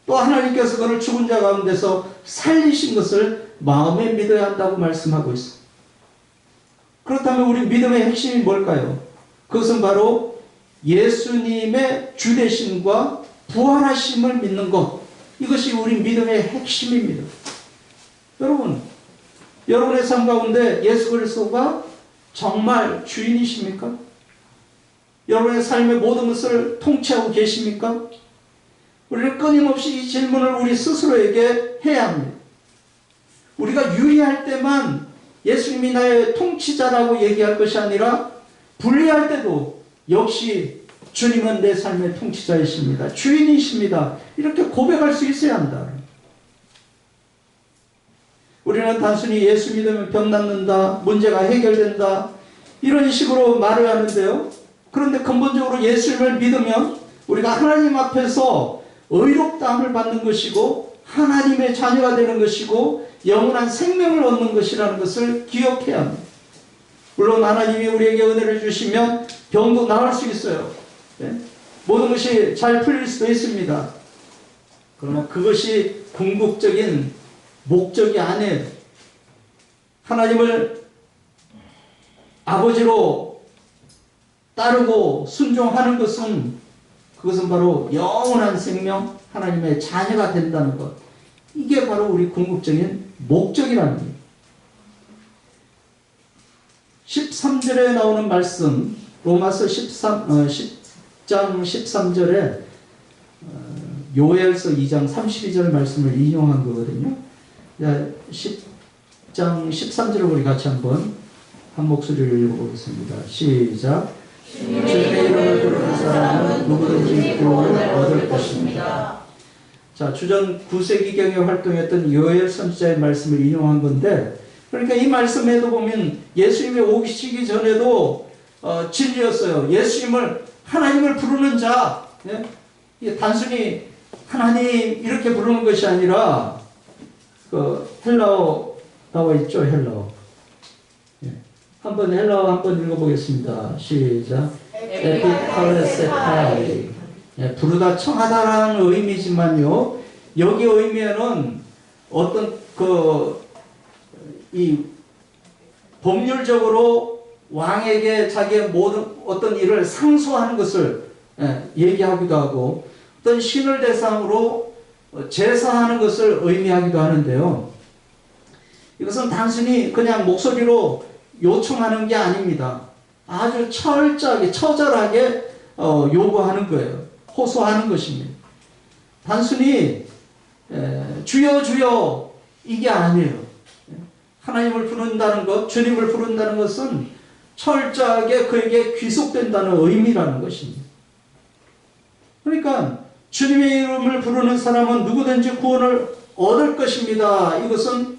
Speaker 3: 또 하나님께서 그를 죽은 자 가운데서 살리신 것을 마음에 믿어야 한다고 말씀하고 있습니다. 그렇다면 우리 믿음의 핵심이 뭘까요? 그것은 바로 예수님의 주되심과 부활하심을 믿는 것. 이것이 우리 믿음의 핵심입니다. 여러분, 여러분의 삶 가운데 예수 그리스도가 정말 주인이십니까? 여러분의 삶의 모든 것을 통치하고 계십니까? 우리는 끊임없이 이 질문을 우리 스스로에게 해야 합니다. 우리가 유리할 때만 예수님이 나의 통치자라고 얘기할 것이 아니라 불리할 때도 역시 주님은 내 삶의 통치자이십니다. 주인이십니다. 이렇게 고백할 수 있어야 한다. 우리는 단순히 예수 믿으면 병 낫는다, 문제가 해결된다, 이런 식으로 말을 하는데요. 그런데 근본적으로 예수님을 믿으면 우리가 하나님 앞에서 의롭다함을 받는 것이고 하나님의 자녀가 되는 것이고 영원한 생명을 얻는 것이라는 것을 기억해야 합니다. 물론 하나님이 우리에게 은혜를 주시면 병도 나을 수 있어요. 네? 모든 것이 잘 풀릴 수도 있습니다. 그러나 그것이 궁극적인 목적이 아니에요. 하나님을 아버지로 따르고 순종하는 것은 그것은 바로 영원한 생명, 하나님의 자녀가 된다는 것. 이게 바로 우리 궁극적인 목적이라는 거예요. 13절에 나오는 말씀, 로마서 10장 13절에 요엘서 2장 32절 말씀을 인용한 거거든요. 10장 13절을 우리 같이 한번 한 목소리를 읽어보겠습니다. 시작. 주님의 이름을 부르는 사람은 누구든지 구원을 얻을 것입니다. 자, 주전 9세기경에 활동했던 요엘 선지자의 말씀을 인용한 건데, 그러니까 이 말씀에도 보면 예수님이 오시기 전에도 진리였어요. 예수님을 하나님을 부르는 자, 예? 단순히 하나님 이렇게 부르는 것이 아니라 그 헬라어 나와 있죠, 헬라어. 예. 한번 헬라어 한번 읽어보겠습니다. 시작. 에피칼레세타이. 예, 부르다 청하다라는 의미지만요, 여기 의미에는 어떤 이 법률적으로 왕에게 자기의 모든 어떤 일을 상소하는 것을 얘기하기도 하고, 어떤 신을 대상으로 제사하는 것을 의미하기도 하는데요. 이것은 단순히 그냥 목소리로 요청하는 게 아닙니다. 아주 철저하게, 처절하게 요구하는 거예요. 호소하는 것입니다. 단순히 주여 주여 이게 아니에요. 하나님을 부른다는 것, 주님을 부른다는 것은 철저하게 그에게 귀속된다는 의미라는 것입니다. 그러니까 주님의 이름을 부르는 사람은 누구든지 구원을 얻을 것입니다. 이것은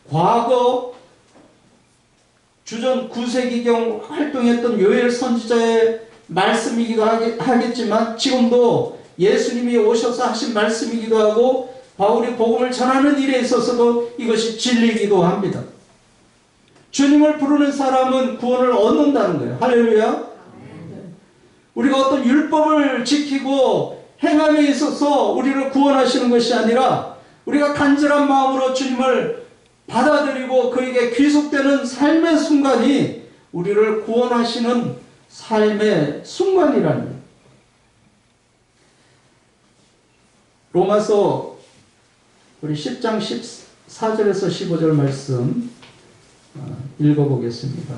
Speaker 3: 과거 주전 9세기경 활동했던 요엘 선지자의 말씀이기도 하겠지만 지금도 예수님이 오셔서 하신 말씀이기도 하고 바울이 복음을 전하는 일에 있어서도 이것이 진리이기도 합니다. 주님을 부르는 사람은 구원을 얻는다는 거예요. 할렐루야. 우리가 어떤 율법을 지키고 행함에 있어서 우리를 구원하시는 것이 아니라 우리가 간절한 마음으로 주님을 받아들이고 그에게 귀속되는 삶의 순간이 우리를 구원하시는 삶의 순간이라는 거예요. 로마서 우리 10장 14절에서 15절 말씀 읽어보겠습니다.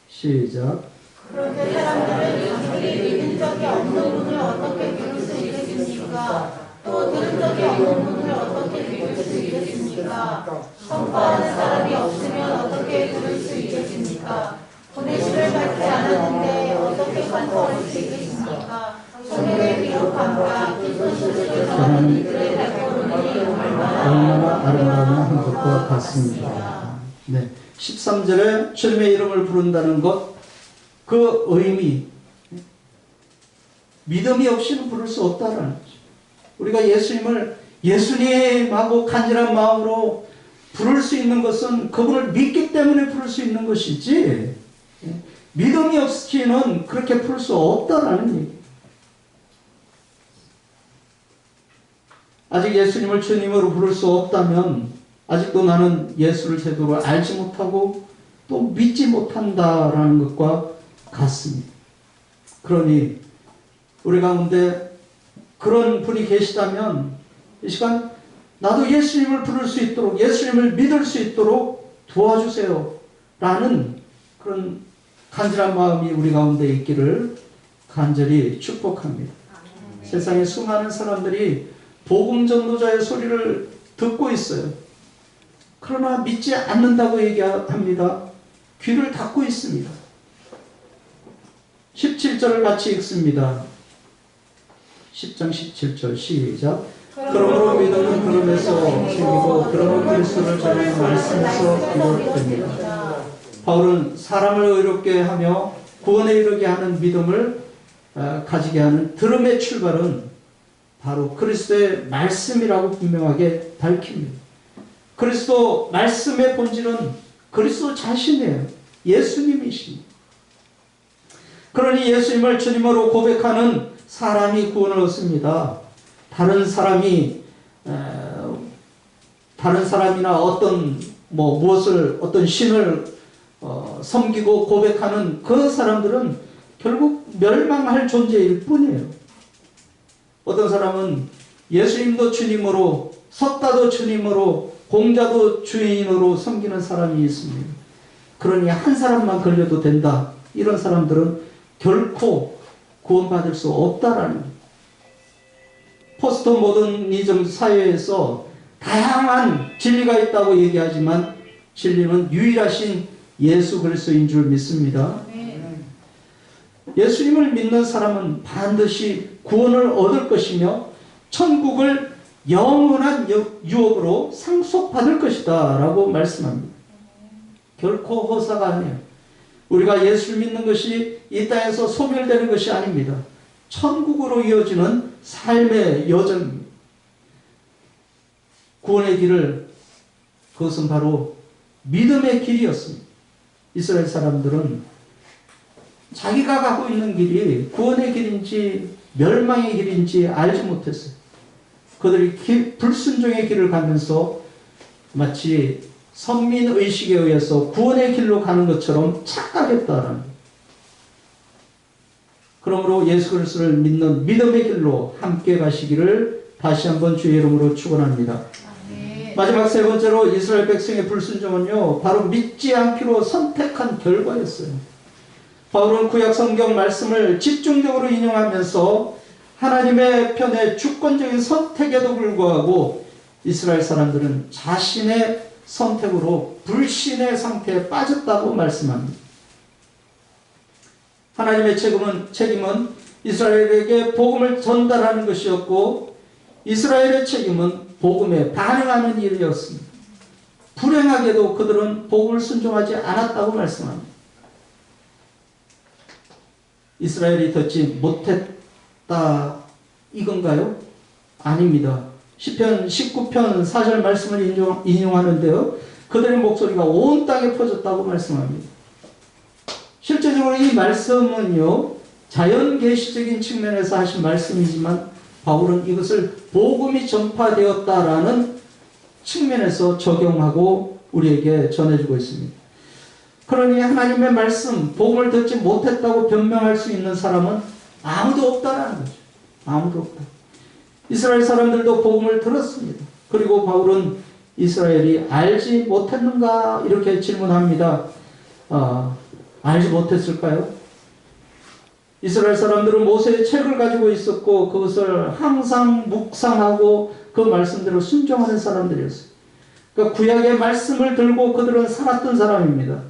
Speaker 3: 시작.
Speaker 4: 그런데 사람들은 자기들이 믿은 적이 없는 분을 어떻게 믿을 수 있겠습니까? 또 들은 적이 없는 분을 어떻게 믿을 수 있겠습니까? 선포하는 사람이 없으면 어떻게 들을 수 있겠습니까? 보내심을 받지 않았는데 어떻게 선포할 수 있겠습니까? 소명의 기록함과 깊은 소식을 전하는 이들의 발걸음이 얼마나
Speaker 3: 아름다운 것과 같습니다. 네, 13절에 주님의 이름을 부른다는 것, 그 의미, 믿음이 없이는 부를 수 없다라는 거죠. 우리가 예수님을 예수님하고 간절한 마음으로 부를 수 있는 것은 그분을 믿기 때문에 부를 수 있는 것이지, 믿음이 없이는 그렇게 부를 수 없다라는 얘기예요. 아직 예수님을 주님으로 부를 수 없다면 아직도 나는 예수를 제대로 알지 못하고 또 믿지 못한다라는 것과 같습니다. 그러니 우리 가운데 그런 분이 계시다면 이 시간 나도 예수님을 부를 수 있도록, 예수님을 믿을 수 있도록 도와주세요 라는 그런 간절한 마음이 우리 가운데 있기를 간절히 축복합니다. 세상에 수많은 사람들이 복음 전도자의 소리를 듣고 있어요. 그러나 믿지 않는다고 얘기합니다. 귀를 닫고 있습니다. 17절을 같이 읽습니다. 10장 17절 시작. 그러므로 믿음은 들음에서 생기고 들음은 그리스도를 전하는 말씀에서 비롯됩니다. 바울은 사람을 의롭게 하며 구원에 이르게 하는 믿음을 가지게 하는 들음의 출발은 바로 그리스도의 말씀이라고 분명하게 밝힙니다. 그리스도 말씀의 본질은 그리스도 자신이에요. 예수님이십니다. 그러니 예수님을 주님으로 고백하는 사람이 구원을 얻습니다. 다른 사람이나 어떤 신을 섬기고 고백하는 그 사람들은 결국 멸망할 존재일 뿐이에요. 어떤 사람은 예수님도 주님으로, 석가도 주님으로, 공자도 주인으로 섬기는 사람이 있습니다. 그러니 한 사람만 걸려도 된다. 이런 사람들은 결코 구원받을 수 없다라는 거예요. 포스트 모더니즘 사회에서 다양한 진리가 있다고 얘기하지만 진리는 유일하신 예수 그리스도인 줄 믿습니다. 예수님을 믿는 사람은 반드시 구원을 얻을 것이며 천국을 영원한 유업으로 상속받을 것이다 라고 말씀합니다. 결코 허사가 아니에요. 우리가 예수를 믿는 것이 이 땅에서 소멸되는 것이 아닙니다. 천국으로 이어지는 삶의 여정입니다. 구원의 길을, 그것은 바로 믿음의 길이었습니다. 이스라엘 사람들은 자기가 가고 있는 길이 구원의 길인지 멸망의 길인지 알지 못했어요. 그들이 불순종의 길을 가면서 마치 선민의식에 의해서 구원의 길로 가는 것처럼 착각했다라는 거예요. 그러므로 예수 그리스도를 믿는 믿음의 길로 함께 가시기를 다시 한번 주의 이름으로 축원합니다. 마지막 세 번째로 이스라엘 백성의 불순종은요, 바로 믿지 않기로 선택한 결과였어요. 바울은 구약 성경 말씀을 집중적으로 인용하면서 하나님의 편의 주권적인 선택에도 불구하고 이스라엘 사람들은 자신의 선택으로 불신의 상태에 빠졌다고 말씀합니다. 하나님의 책임은 이스라엘에게 복음을 전달하는 것이었고 이스라엘의 책임은 복음에 반응하는 일이었습니다. 불행하게도 그들은 복음을 순종하지 않았다고 말씀합니다. 이스라엘이 듣지 못했다 이건가요? 아닙니다. 시편 19편 4절 말씀을 인용하는데요. 그들의 목소리가 온 땅에 퍼졌다고 말씀합니다. 실제적으로 이 말씀은요, 자연계시적인 측면에서 하신 말씀이지만 바울은 이것을 복음이 전파되었다라는 측면에서 적용하고 우리에게 전해주고 있습니다. 그러니 하나님의 말씀, 복음을 듣지 못했다고 변명할 수 있는 사람은 아무도 없다라는 거죠. 아무도 없다. 이스라엘 사람들도 복음을 들었습니다. 그리고 바울은 이스라엘이 알지 못했는가 이렇게 질문합니다. 알지 못했을까요? 이스라엘 사람들은 모세의 책을 가지고 있었고 그것을 항상 묵상하고 그 말씀대로 순종하는 사람들이었어요. 그러니까 구약의 말씀을 들고 그들은 살았던 사람입니다.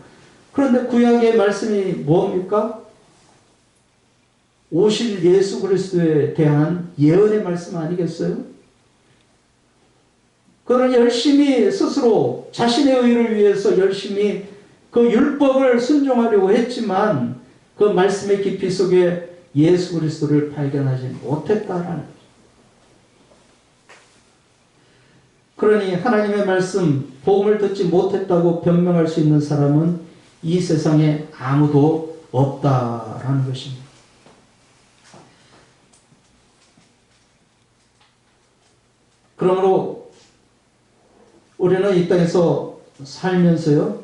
Speaker 3: 그런데 구약의 말씀이 뭡니까? 오실 예수 그리스도에 대한 예언의 말씀 아니겠어요? 그는 열심히 스스로 자신의 의를 위해서 열심히 그 율법을 순종하려고 했지만 그 말씀의 깊이 속에 예수 그리스도를 발견하지 못했다라는 거죠. 그러니 하나님의 말씀, 복음을 듣지 못했다고 변명할 수 있는 사람은 이 세상에 아무도 없다라는 것입니다. 그러므로 우리는 이 땅에서 살면서요,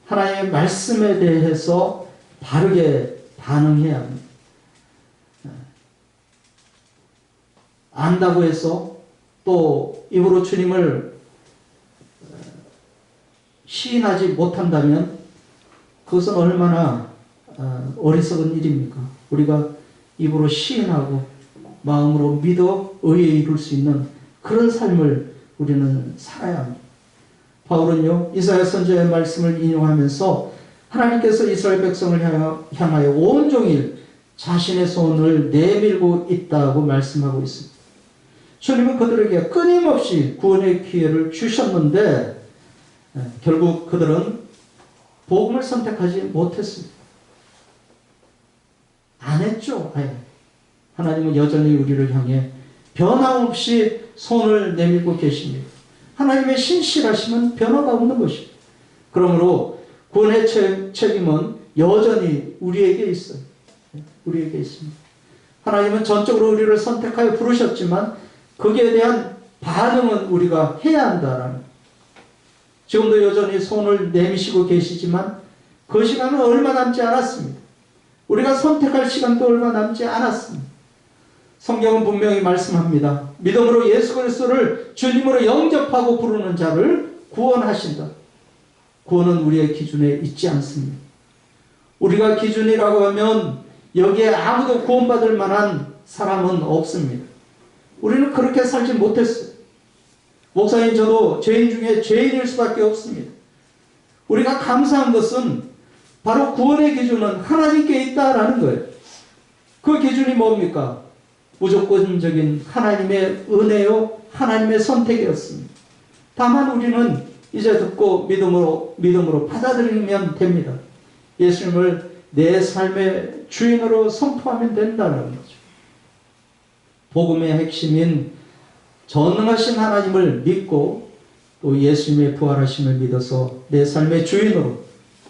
Speaker 3: 하나님의 말씀에 대해서 바르게 반응해야 합니다. 안다고 해서 또 입으로 주님을 시인하지 못한다면 그것은 얼마나 어리석은 일입니까? 우리가 입으로 시인하고 마음으로 믿어 의에 이룰 수 있는 그런 삶을 우리는 살아야 합니다. 바울은요, 이사야 선지자의 말씀을 인용하면서 하나님께서 이스라엘 백성을 향하여 온종일 자신의 손을 내밀고 있다고 말씀하고 있습니다. 주님은 그들에게 끊임없이 구원의 기회를 주셨는데 결국 그들은 복음을 선택하지 못했습니다. 안 했죠. 하나님은 여전히 우리를 향해 변함없이 손을 내밀고 계십니다. 하나님의 신실하심은 변화가 없는 것입니다. 그러므로 구원의 책임은 여전히 우리에게 있어요. 우리에게 있습니다. 하나님은 전적으로 우리를 선택하여 부르셨지만 거기에 대한 반응은 우리가 해야 한다라는, 지금도 여전히 손을 내미시고 계시지만 그 시간은 얼마 남지 않았습니다. 우리가 선택할 시간도 얼마 남지 않았습니다. 성경은 분명히 말씀합니다. 믿음으로 예수 그리스도를 주님으로 영접하고 부르는 자를 구원하신다. 구원은 우리의 기준에 있지 않습니다. 우리가 기준이라고 하면 여기에 아무도 구원받을 만한 사람은 없습니다. 우리는 그렇게 살지 못했어요. 목사님, 저도 죄인 중에 죄인일 수밖에 없습니다. 우리가 감사한 것은 바로 구원의 기준은 하나님께 있다라는 거예요. 그 기준이 뭡니까? 무조건적인 하나님의 은혜요, 하나님의 선택이었습니다. 다만 우리는 이제 듣고 믿음으로 받아들이면 됩니다. 예수님을 내 삶의 주인으로 선포하면 된다는 거죠. 복음의 핵심인 전능하신 하나님을 믿고 또 예수님의 부활하심을 믿어서 내 삶의 주인으로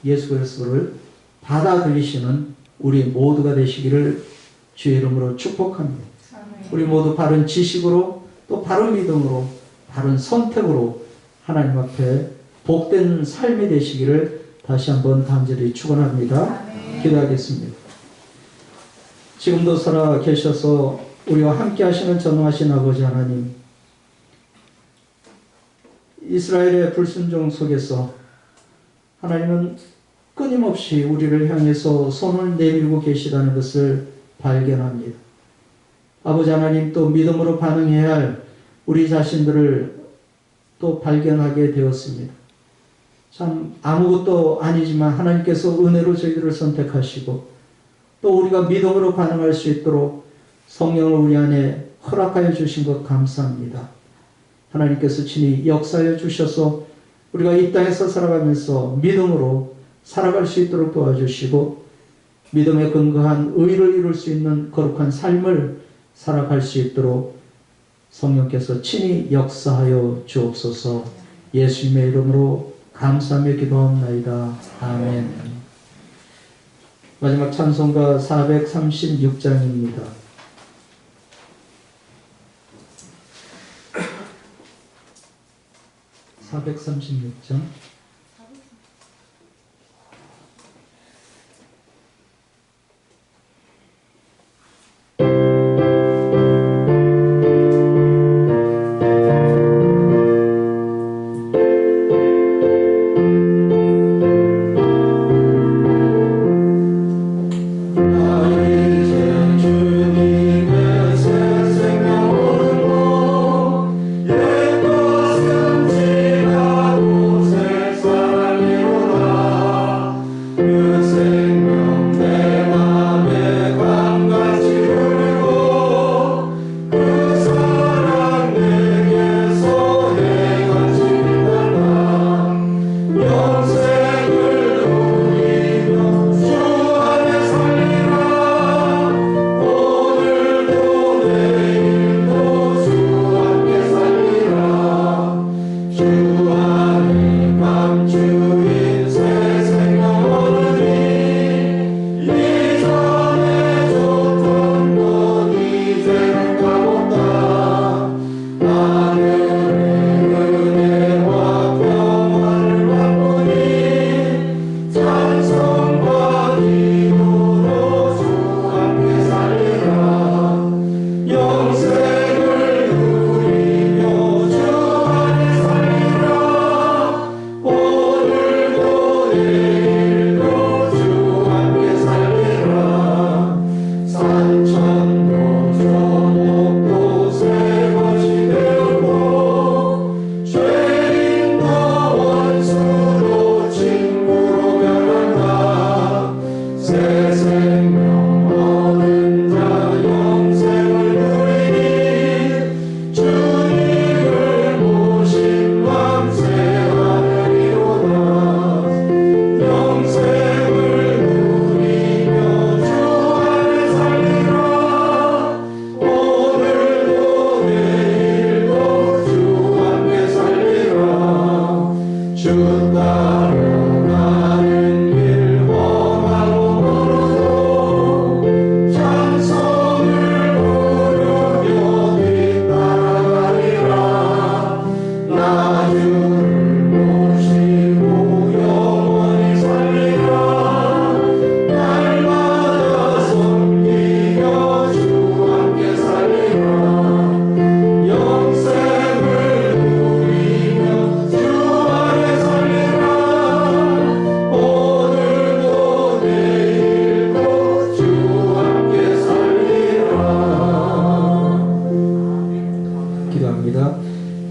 Speaker 3: 예수 그리스도를 받아들이시는 우리 모두가 되시기를 주의 이름으로 축복합니다. 우리 모두 바른 지식으로 또 바른 믿음으로 바른 선택으로 하나님 앞에 복된 삶이 되시기를 다시 한번 간절히 축원합니다. 기도하겠습니다. 지금도 살아 계셔서 우리와 함께 하시는 전능하신 아버지 하나님, 이스라엘의 불순종 속에서 하나님은 끊임없이 우리를 향해서 손을 내밀고 계시다는 것을 발견합니다. 아버지 하나님, 또 믿음으로 반응해야 할 우리 자신들을 또 발견하게 되었습니다. 참 아무것도 아니지만 하나님께서 은혜로 저희들을 선택하시고 또 우리가 믿음으로 반응할 수 있도록 성령을 우리 안에 허락하여 주신 것 감사합니다. 하나님께서 친히 역사하여 주셔서 우리가 이 땅에서 살아가면서 믿음으로 살아갈 수 있도록 도와주시고 믿음에 근거한 의를 이룰 수 있는 거룩한 삶을 살아갈 수 있도록 성령께서 친히 역사하여 주옵소서. 예수님의 이름으로 감사하며 기도하옵나이다. 아멘. 마지막 찬송가 436장입니다. 436장.
Speaker 2: 옛 것은 지나고 새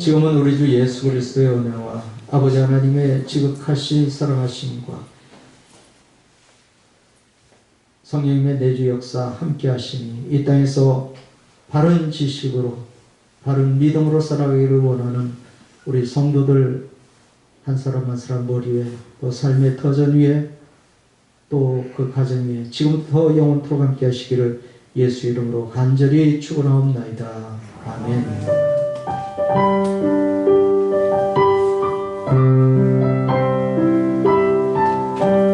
Speaker 3: 지금은 우리 주 예수 그리스도의 은혜와 아버지 하나님의 지극하신 사랑하심과 성령님의 내주 역사 함께 하시니 이 땅에서 바른 지식으로 바른 믿음으로 살아가기를 원하는 우리 성도들 한 사람 한 사람 머리 위에 또 삶의 터전 위에 또 그 가정 위에 지금부터 영원토록 함께 하시기를 예수 이름으로 간절히 축원하옵나이다. 아멘.